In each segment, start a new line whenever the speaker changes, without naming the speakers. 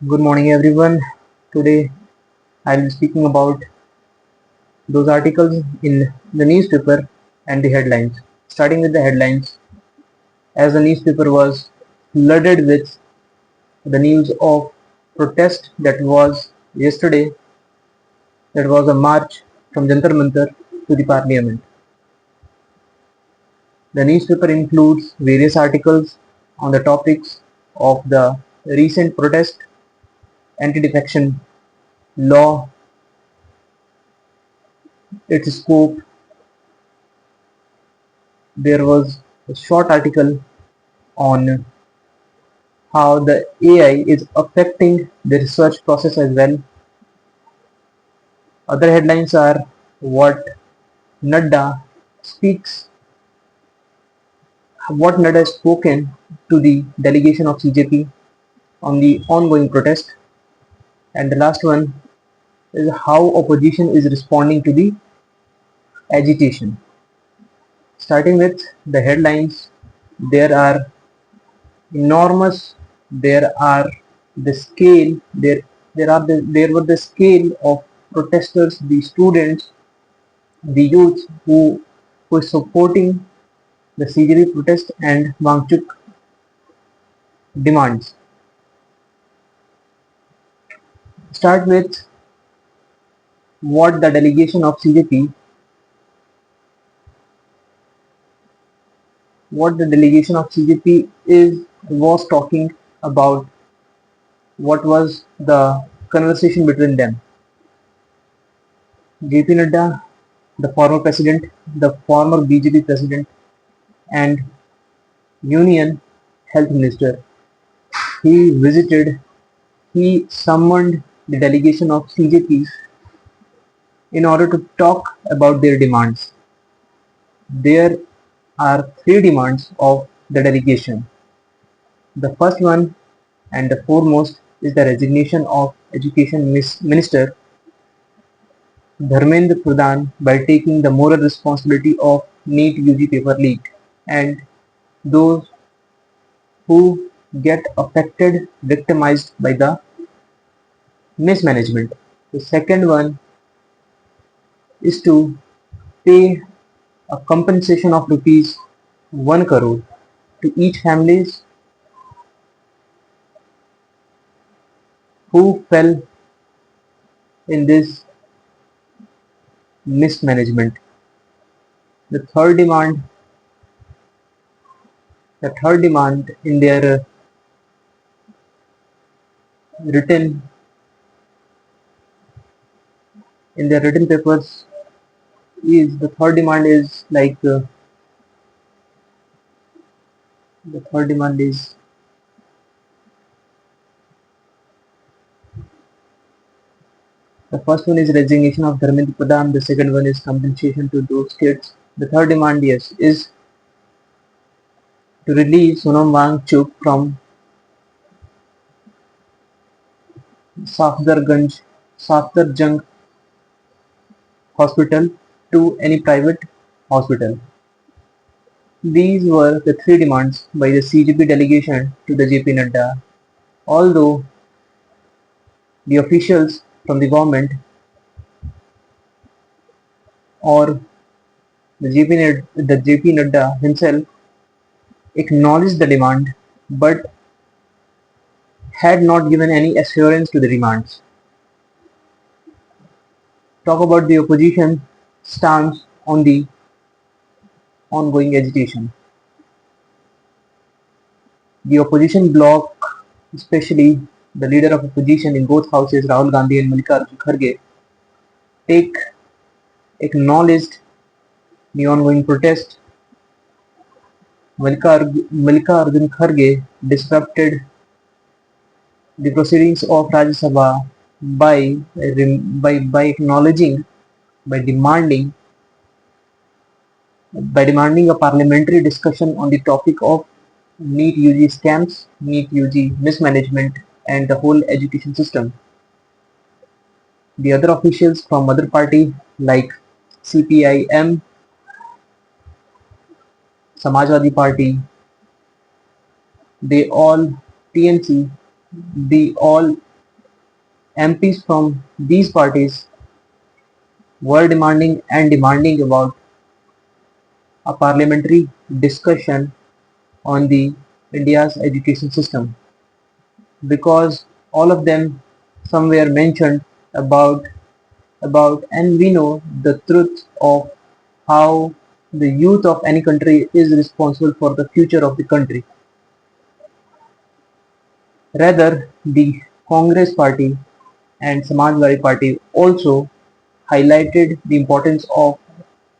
Good morning, everyone. Today I'll be speaking about those articles in the newspaper and the headlines. Starting with the headlines, as the newspaper was flooded with the news of protest that was yesterday, that was a march from Jantar Mantar to the parliament. The newspaper includes various articles on the topics of the recent protest, anti-defection law, its scope. There was a short article on how the AI is affecting the research process as well. Other headlines are what Nadda speaks, what Nadda has spoken to the delegation of CJP on the ongoing protest, and the last one is how opposition is responding to the agitation. Starting with the headlines, there are enormous, there are the scale, there were the scale of protesters, the students, the youth who is supporting the CJP protest and Wangchuk demands. Start with what the delegation of CJP, what the delegation of CJP is was talking about, what was the conversation between them. JP Nadda, the former president, the former BJP president, and Union Health Minister, he visited, he summoned the delegation of CJP in order to talk about their demands. There are three demands of the delegation. The first one and the foremost is the resignation of Education Minister Dharmendra Pradhan by taking the moral responsibility of NEET UG paper leak and those who get affected, victimized by the mismanagement. The second one is to pay a compensation of rupees 1 crore to each families who fell in this mismanagement. The third demand written in their written papers is the third demand is like the third demand is the first one is resignation of Dharmendra Pradhan. The second one is compensation to those kids. The third demand, yes, is to release Sonam Wangchuk from Safdarganj, Safdarjung hospital to any private hospital. These were the three demands by the CJP delegation to the JP Nadda. Although the officials from the government or the JP Nadda himself acknowledged the demand but had not given any assurance to the demands. Talk about the opposition stance on the ongoing agitation. The opposition bloc, especially the leader of opposition in both houses, Rahul Gandhi and Mallikarjun Kharge, take acknowledged the ongoing protest. Mallikarjun Kharge disrupted the proceedings of Rajya Sabha by acknowledging, by demanding, a parliamentary discussion on the topic of NEET UG scams, NEET UG mismanagement, and the whole education system. The other officials from other party like CPIM, Samajwadi Party, they all TNC, they all MPs from these parties were demanding about a parliamentary discussion on the India's education system, because all of them somewhere mentioned about and we know the truth of how the youth of any country is responsible for the future of the country. Rather, the Congress party and Samajwadi party also highlighted the importance of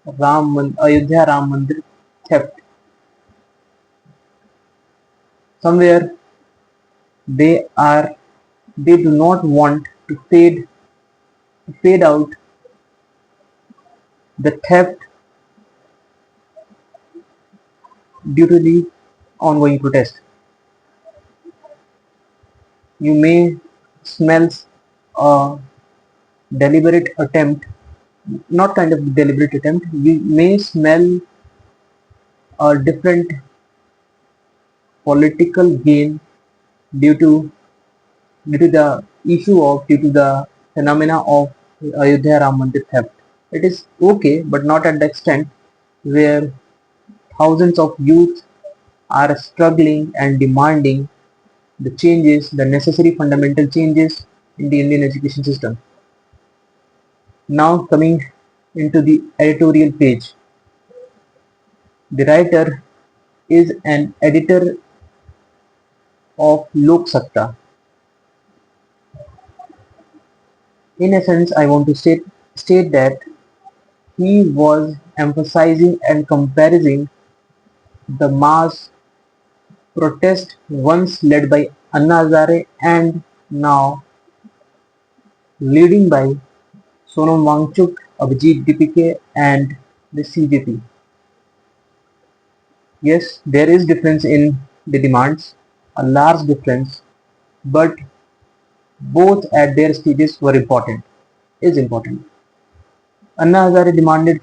Ayodhya Ram Mandir theft. Somewhere they are they do not want to fade out the theft due to the ongoing protest. You may smell a deliberate attempt, not kind of deliberate attempt, you may smell a different political gain due to the issue of due to the phenomena of Ayodhya Ram Mandir theft. It is okay, but not at the extent where thousands of youth are struggling and demanding the changes, the necessary fundamental changes in the Indian education system. Now coming into the editorial page, the writer is an editor of Lok Satta. In essence, I want to state that he was emphasizing and comparing the mass protest once led by Anna Hazare and now leading by Sonam Wangchuk, Abhijit Dipike and the CJP. Yes, there is difference in the demands, a large difference, but both at their stages were important, is important. Anna Hazare demanded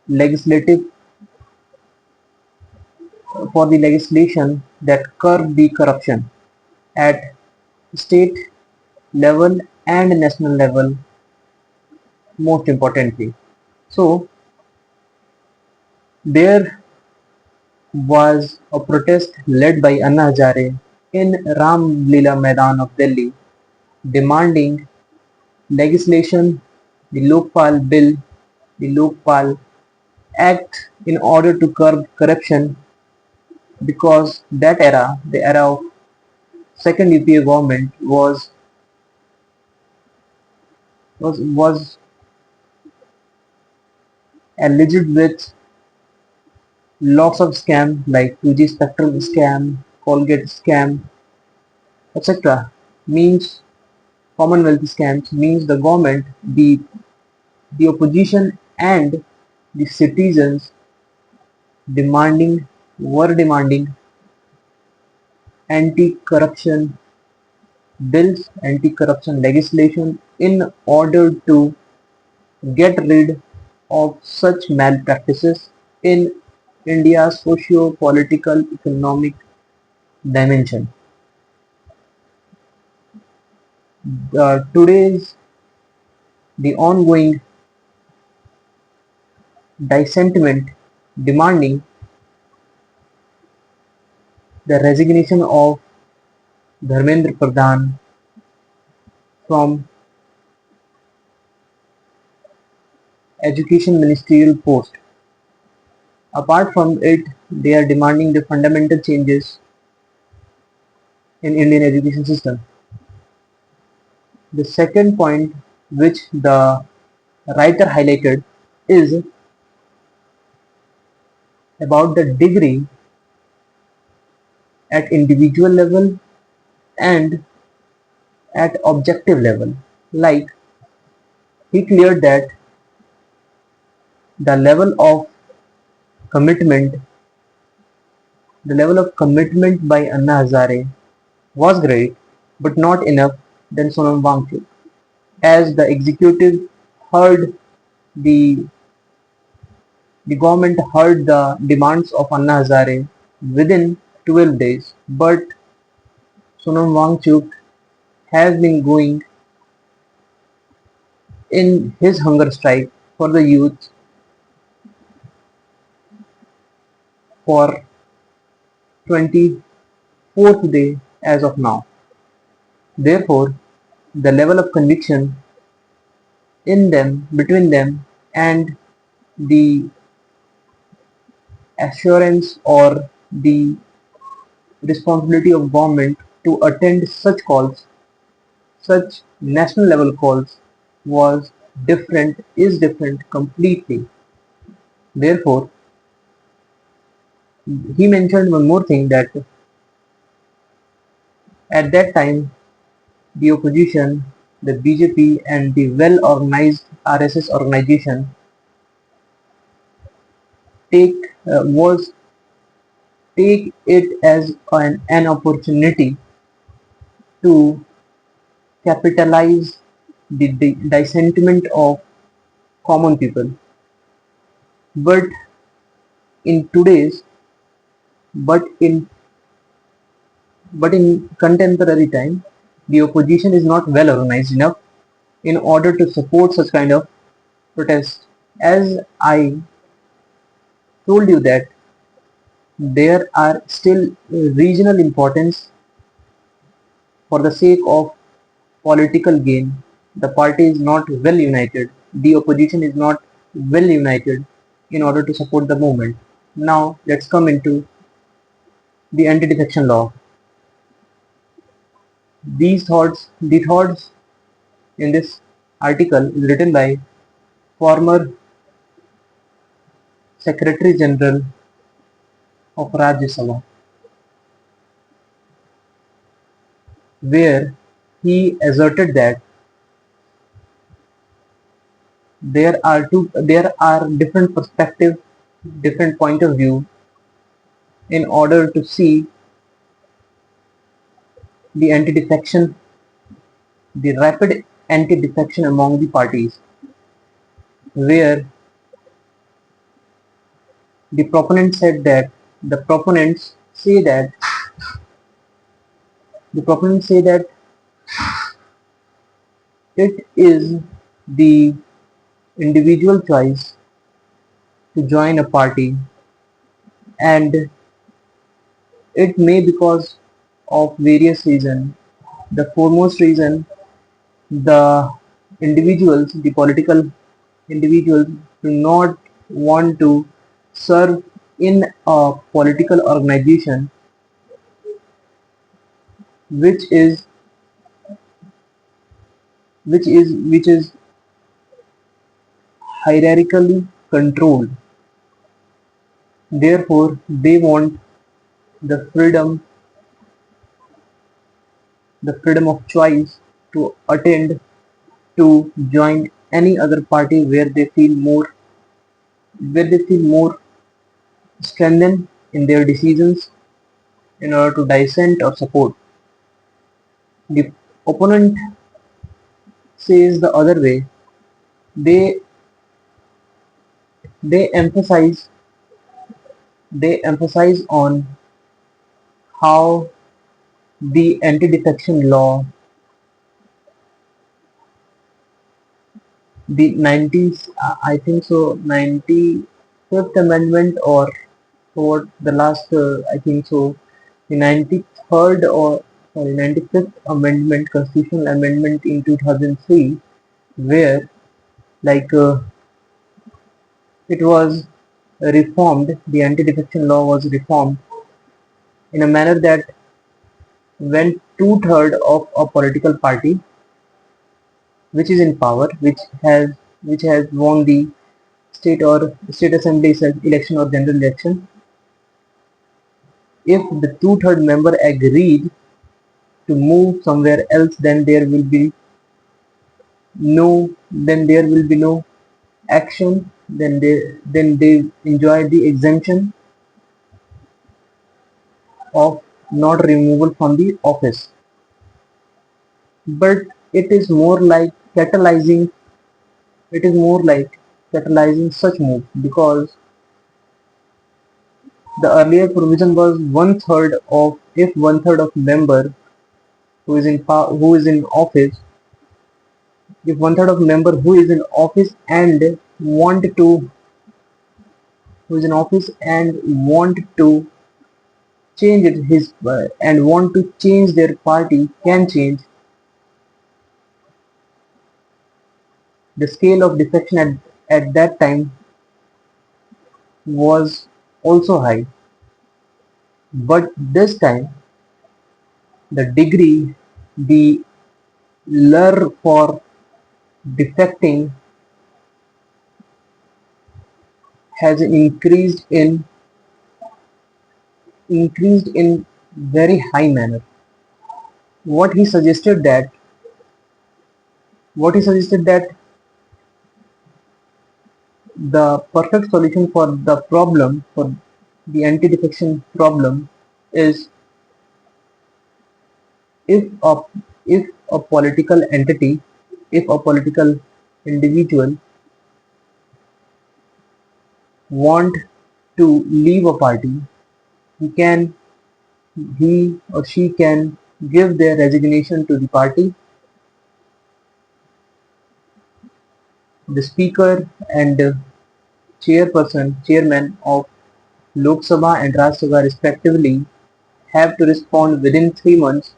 legislative for the legislation that curb the corruption at state level and national level, most importantly. So there was a protest led by Anna Hazare in Ram Leela Maidan of Delhi, demanding legislation, the Lokpal Bill, the Lokpal Act, in order to curb corruption, because that era, the era of second UPA government, was alleged with lots of scam like 2G spectrum scam, Colgate scam, etc. Means Commonwealth scams, means the government, the opposition and the citizens demanding anti-corruption bills, anti-corruption legislation in order to get rid of such malpractices in India's socio-political economic dimension. Today's the ongoing dissentiment demanding the resignation of Dharmendra Pradhan from education ministerial post. Apart from it, they are demanding the fundamental changes in Indian education system. The second point which the writer highlighted is about the degree at individual level and at objective level. Like, he cleared that the level of commitment the level of commitment by Anna Hazare was great, but not enough than Sonam Wangchuk, as the executive heard the the government heard the demands of Anna Hazare within 12 days, but Sonam Wangchuk has been going in his hunger strike for the youth for 24th day as of now. Therefore, the level of conviction in them, between them, and the assurance or the responsibility of government to attend such calls, such national level calls, was different, is different completely. Therefore, he mentioned one more thing, that at that time the opposition, the BJP, and the well organized RSS organization take was take it as an opportunity to capitalize the dissentiment of common people. But in today's, but in but in contemporary time, the opposition is not well organized enough in order to support such kind of protest. As I told you that there are still regional importance for the sake of political gain. The party is not well united. The opposition is not well united in order to support the movement. Now let's come into the anti-defection law. The thoughts in this article is written by former Secretary General of Rajya Sabha, where he asserted that there are different perspectives, different point of view in order to see the anti-defection, the rapid anti-defection among the parties, where the proponents said that the proponents say that the proponents say that it is the individual choice to join a party, and it may because of various reasons. The foremost reason, the the political individuals do not want to serve in a political organization which is which is hierarchically controlled. Therefore, they want the freedom of choice to attend, to join any other party where they feel more strengthened in their decisions in order to dissent or support. The opponent says the other way. They they emphasize they emphasize on how the anti-defection law, the 90s, I think so, 95th amendment, or what the last, I think so, the 93rd or sorry 95th amendment, constitutional amendment in 2003, where like it was reformed, the anti-defection law was reformed in a manner that when two-thirds of a political party which is in power, which has won the state assembly election or general election, if the two-third member agreed to move somewhere else, then there will be no action. Then they enjoy the exemption of not removal from the office. But it is more like catalyzing it is more like catalyzing such move, because the earlier provision was one third of, if one third of member who is in office, if one third of member who is in office and want to who is in office and want to change it his and want to change their party can change, the scale of defection at that time was also high. But this time the degree, the lure for defecting has increased in very high manner. What he suggested that what he suggested that the perfect solution for the problem, for the anti-defection problem, is if a if a political entity, if a political individual want to leave a party, he can he or she can give their resignation to the party. The speaker and chairman of Lok Sabha and Rajya Sabha respectively have to respond within 3 months,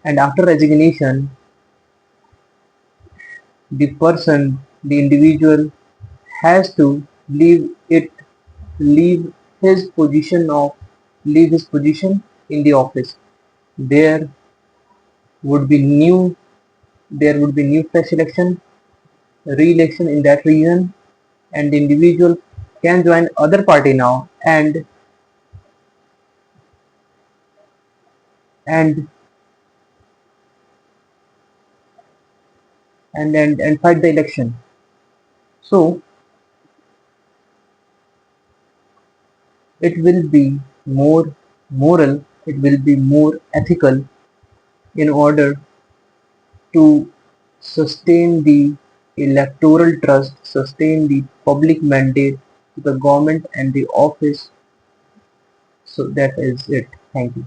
and after resignation the individual has to leave his leave his position in the office. There would be new fresh election, re-election in that region, and the individual can join other party now and and fight the election. So it will be more moral, it will be more ethical in order to sustain the electoral trust, sustain the public mandate to the government and the office. So that is it. Thank you.